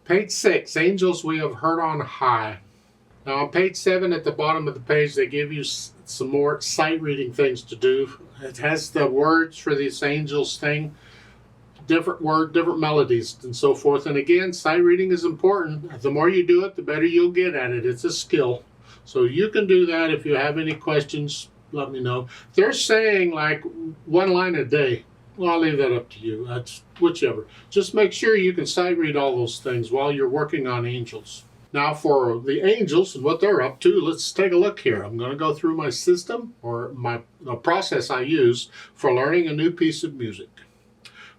Page 6, Angels We Have Heard on High. Now on page 7 at the bottom of the page, they give you some more sight reading things to do. It has the words for this angels thing, different word, different melodies, and so forth. And again, sight reading is important. The more you do it, the better you'll get at it. It's a skill. So you can do that. If you have any questions, let me know. They're saying like one line a day. Well, I'll leave that up to you. That's whichever. Just make sure you can sight read all those things while you're working on angels. Now for the angels and what they're up to, let's take a look here. I'm going to go through my system, or the process I use for learning a new piece of music.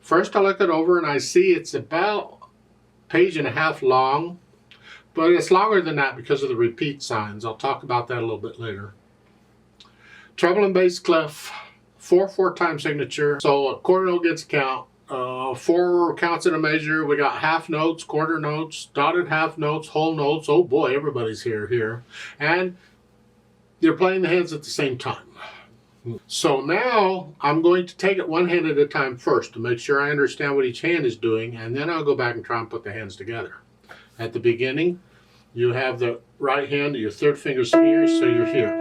First I look it over and I see it's about a page and a half long, but it's longer than that because of the repeat signs. I'll talk about that a little bit later. Treble and bass clef, 4/4 time signature, so a quarter note gets a count. 4 counts in a measure. We got half notes, quarter notes, dotted half notes, whole notes. Oh boy, everybody's here. And you're playing the hands at the same time. So now I'm going to take it one hand at a time first to make sure I understand what each hand is doing, and then I'll go back and try and put the hands together. At the beginning, you have the right hand, your third finger's here, so you're here.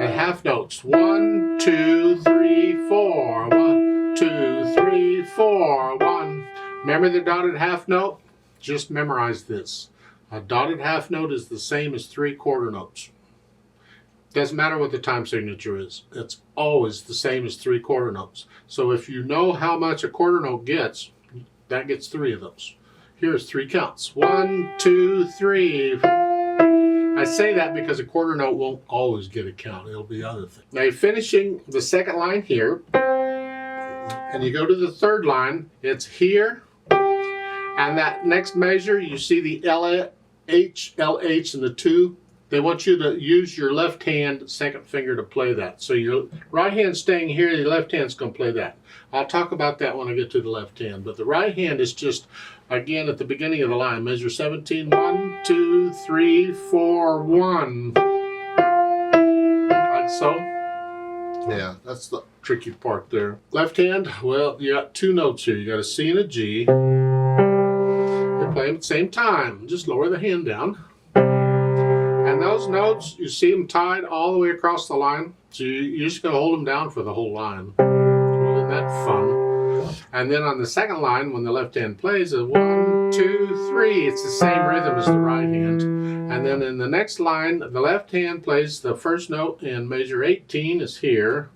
And half notes. 1, 2, 3, 4. 1, 2, 3, 4. 1. Remember the dotted half note? Just memorize this. A dotted half note is the same as 3 quarter notes. Doesn't matter what the time signature is. It's always the same as 3 quarter notes. So if you know how much a quarter note gets, that gets 3 of those. Here's 3 counts. 1, 2, 3. I say that because a quarter note won't always get a count. It'll be other things. Now you're finishing the second line here, and you go to the third line. It's here, and that next measure, you see the LH, LH, and the 2. They want you to use your left hand second finger to play that. So your right hand's staying here, your left hand's going to play that. I'll talk about that when I get to the left hand. But the right hand is just, again, at the beginning of the line, measure 17. 1, 2, 3, 4, 1. Like so. Yeah, that's the tricky part there. Left hand, well, you got 2 notes here. You got a C and a G. They play them at the same time. Just lower the hand down. And those notes, you see them tied all the way across the line. So you're just going to hold them down for the whole line. Well, isn't that fun? And then on the second line, when the left hand plays, it's 1, 2, 3. It's the same rhythm as the right hand. And then in the next line, the left hand plays the first note in measure 18 is here.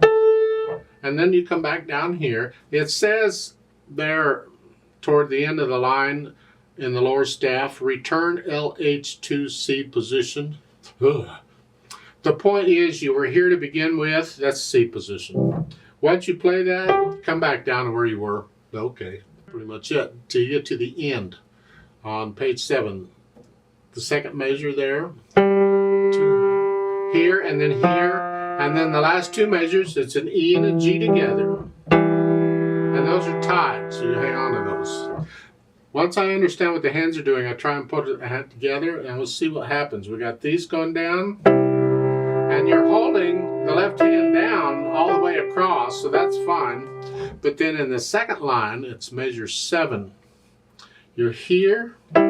And then you come back down here. It says there toward the end of the line, in the lower staff, return LH to C position. Ugh. The point is, you were here to begin with, that's C position. Once you play that, come back down to where you were. Okay, pretty much it. Till you get to the end on page 7. The second measure there, here and then here, and then the last 2 measures, it's an E and a G together. And those are tied, so you hang on to those. Once I understand what the hands are doing, I try and put it together, and we'll see what happens. We got these going down, and you're holding the left hand down all the way across, so that's fine. But then in the second line, it's measure 7. You're here. The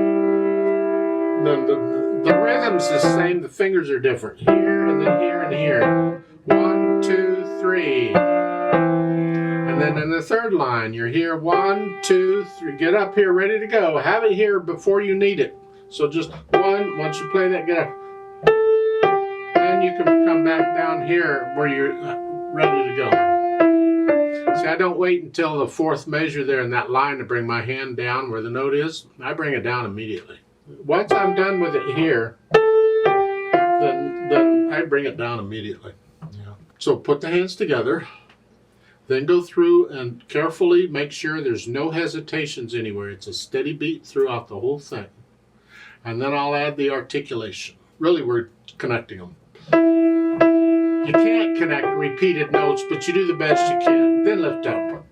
rhythm's the same. The fingers are different. Here, and then here, and here. 1, 2, 3. And then in the third line, you're here, 1, 2, 3. Get up here, ready to go. Have it here before you need it. So just 1, once you play that, get up. Then you can come back down here where you're ready to go. See, I don't wait until the 4th measure there in that line to bring my hand down where the note is. I bring it down immediately. Once I'm done with it here, then I bring it down immediately. Yeah. So put the hands together. Then go through and carefully make sure there's no hesitations anywhere. It's a steady beat throughout the whole thing. And then I'll add the articulation. Really, we're connecting them. You can't connect repeated notes, but you do the best you can. Then lift up.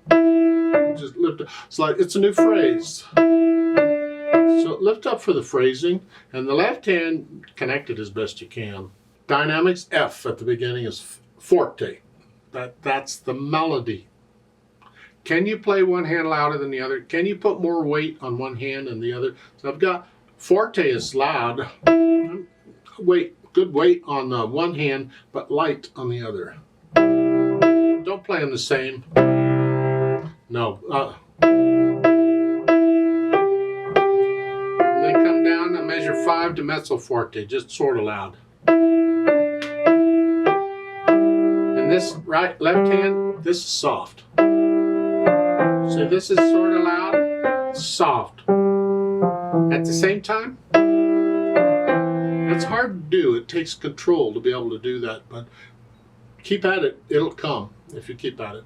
Just lift up. It's like it's a new phrase. So lift up for the phrasing, and the left hand connect it as best you can. Dynamics F at the beginning is forte. That's the melody. Can you play one hand louder than the other? Can you put more weight on one hand than the other? So I've got forte is loud. Good weight on the one hand, but light on the other. Don't play them the same. No. Then come down and measure 5 to mezzo forte, just sort of loud. And this left hand, this is soft. So this is sort of loud, soft. At the same time, it's hard to do. It takes control to be able to do that, but keep at it. It'll come if you keep at it.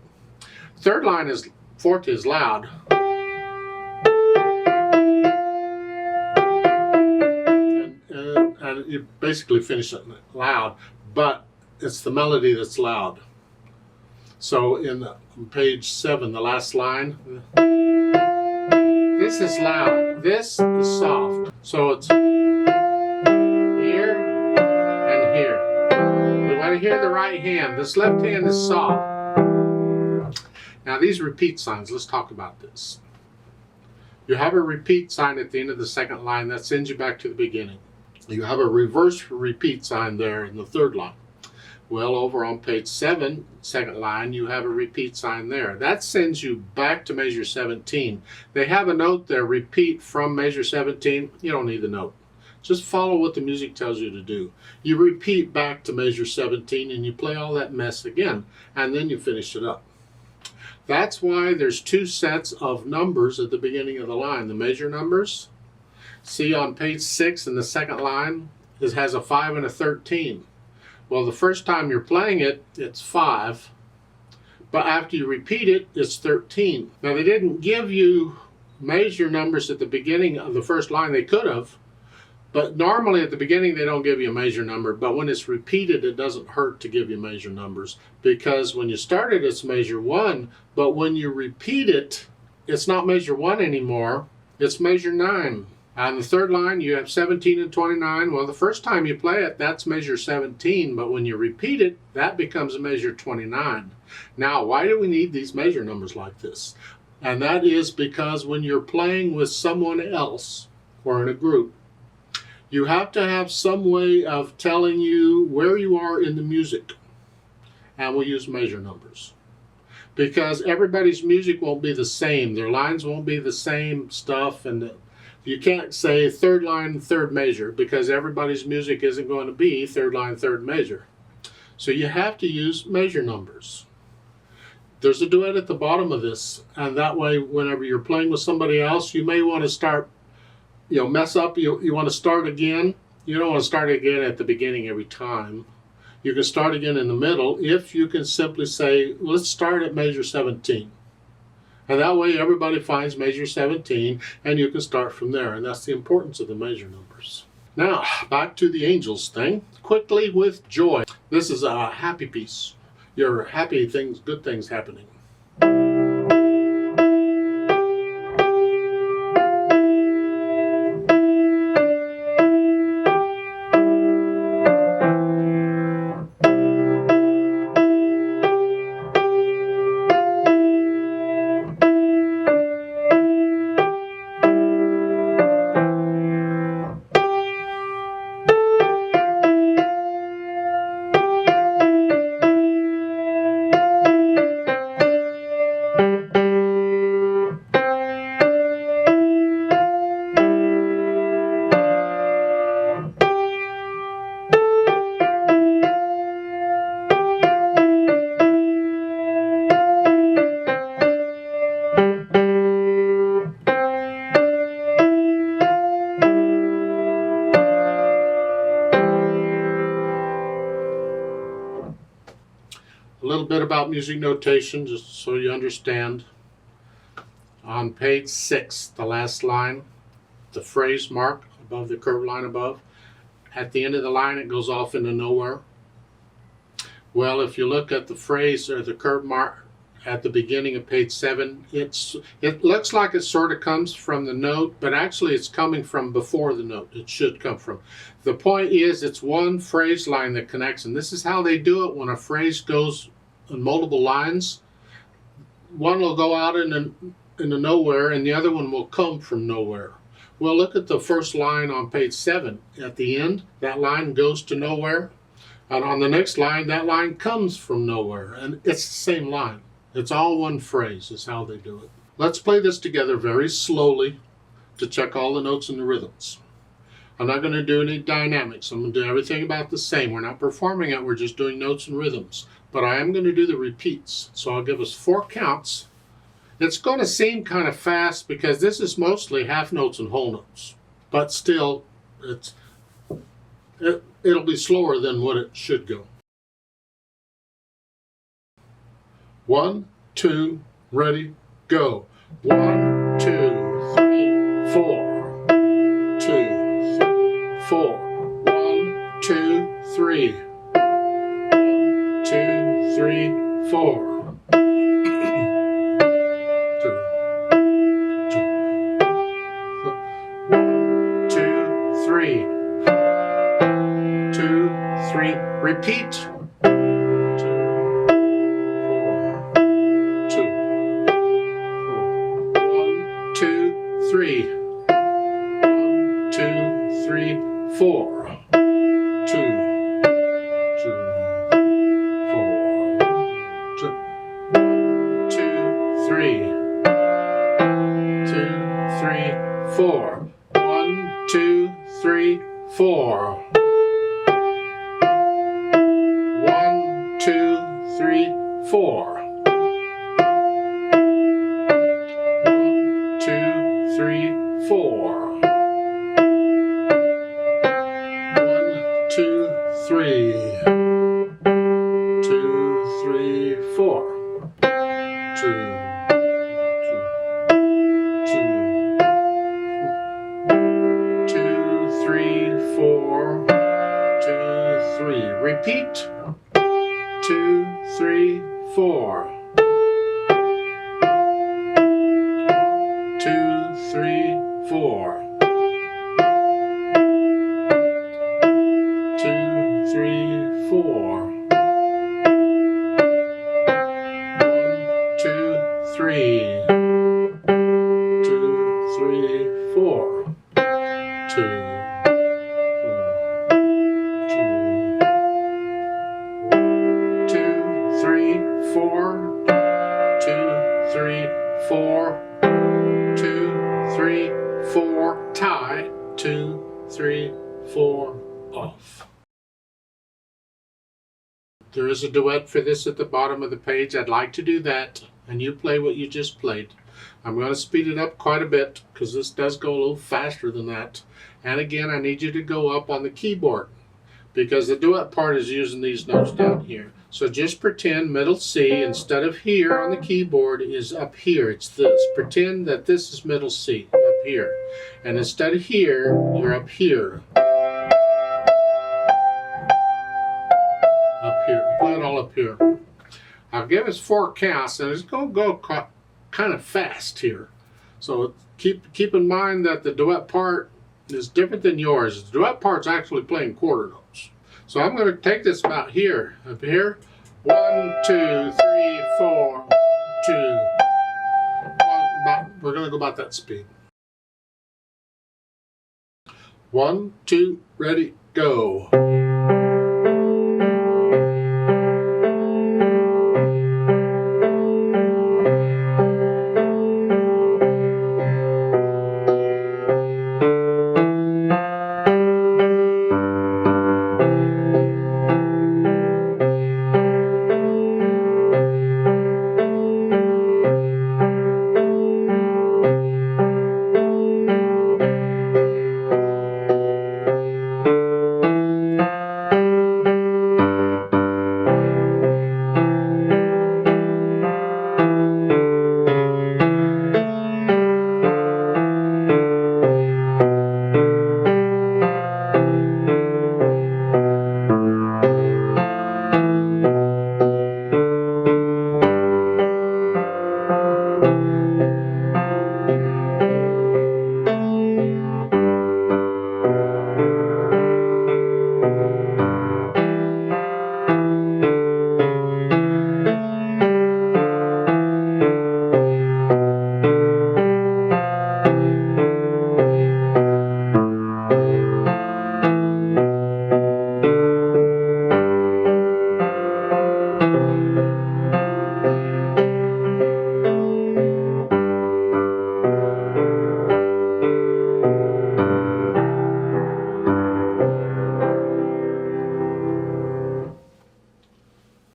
Third line is forte is loud. And you basically finish it loud, but it's the melody that's loud. So on page 7, the last line, this is loud, this is soft. So it's here and here. We want to hear the right hand. This left hand is soft. Now these repeat signs, let's talk about this. You have a repeat sign at the end of the second line that sends you back to the beginning. You have a reverse repeat sign there in the third line. Well, over on page 7, second line, you have a repeat sign there. That sends you back to measure 17. They have a note there, repeat from measure 17. You don't need the note. Just follow what the music tells you to do. You repeat back to measure 17 and you play all that mess again, and then you finish it up. That's why there's 2 sets of numbers at the beginning of the line. The measure numbers, see on page 6 in the second line, it has a 5 and a 13. Well, the first time you're playing it, it's 5, but after you repeat it, it's 13. Now, they didn't give you measure numbers at the beginning of the first line. They could have, but normally at the beginning they don't give you a measure number, but when it's repeated, it doesn't hurt to give you measure numbers, because when you start it, it's measure 1, but when you repeat it, it's not measure 1 anymore, it's measure 9. On the third line, you have 17 and 29. Well, the first time you play it, that's measure 17, but when you repeat it, that becomes measure 29. Now, why do we need these measure numbers like this? And that is because when you're playing with someone else or in a group, you have to have some way of telling you where you are in the music. And we'll use measure numbers. Because everybody's music won't be the same. Their lines won't be the same stuff, and you can't say third line, third measure, because everybody's music isn't going to be third line, third measure. So you have to use measure numbers. There's a duet at the bottom of this, and that way, whenever you're playing with somebody else, you may want to start, mess up. You want to start again. You don't want to start again at the beginning every time. You can start again in the middle if you can simply say, let's start at measure 17. And that way everybody finds measure 17 and you can start from there. And that's the importance of the measure numbers. Now, back to the angels thing. Quickly with joy. This is a happy piece. Your happy things, good things happening. A little bit about music notation, just so you understand. On page 6, the last line, the phrase mark above the curved line above. At the end of the line, it goes off into nowhere. Well, if you look at the phrase or the curved mark at the beginning of page 7, it looks like it sort of comes from the note, but actually it's coming from before the note. It should come from. The point is, it's one phrase line that connects, and this is how they do it when a phrase goes in multiple lines. one will go out into nowhere and the other one will come from nowhere. Well, look at the first line on page 7. At the end, that line goes to nowhere. And on the next line, that line comes from nowhere. And it's the same line. It's all one phrase is how they do it. Let's play this together very slowly to check all the notes and the rhythms. I'm not going to do any dynamics. I'm going to do everything about the same. We're not performing it. We're just doing notes and rhythms. But I am going to do the repeats. So I'll give us 4 counts. It's going to seem kind of fast because this is mostly half notes and whole notes. But still, it'll be slower than what it should go. 1, 2, ready, go. 1, 2, 3, 4. 2, 4. 1, 2, 3. 1, 2, 3, 4. 2, 3. Repeat. 2, 4, 2, 1, 2, 3. 1, 2, 3, 4. 2, 2, 4. 2, 3. 2, 3, 4. 1, 2, 3, 4. 1, 2, 3, 4. 1, 2, 3, 4. 1, 2, 3. 2, 3, 4. 2. 2, 3, 4. 2, 3. Repeat. 2, 3, 4. 2, 3, 4. 2, 3, 4. 1, 2, 3. 2, 3, 4. 2. 4, 2, 3, 4, 2, 3, 4, tie, 2, 3, 4, off. There is a duet for this at the bottom of the page. I'd like to do that, and you play what you just played. I'm going to speed it up quite a bit because this does go a little faster than that. And again, I need you to go up on the keyboard because the duet part is using these notes down here. So just pretend middle C instead of here on the keyboard is up here. It's this. Pretend that this is middle C up here. And instead of here, you're up here. Up here. Play it all up here. I'll give us 4 counts and it's going to go kind of fast here. So keep in mind that the duet part is different than yours. The duet part's actually playing quarter notes. So I'm going to take this about here, up here. 1, 2, 3, 4, 2. We're going to go about that speed. 1, 2, ready, go.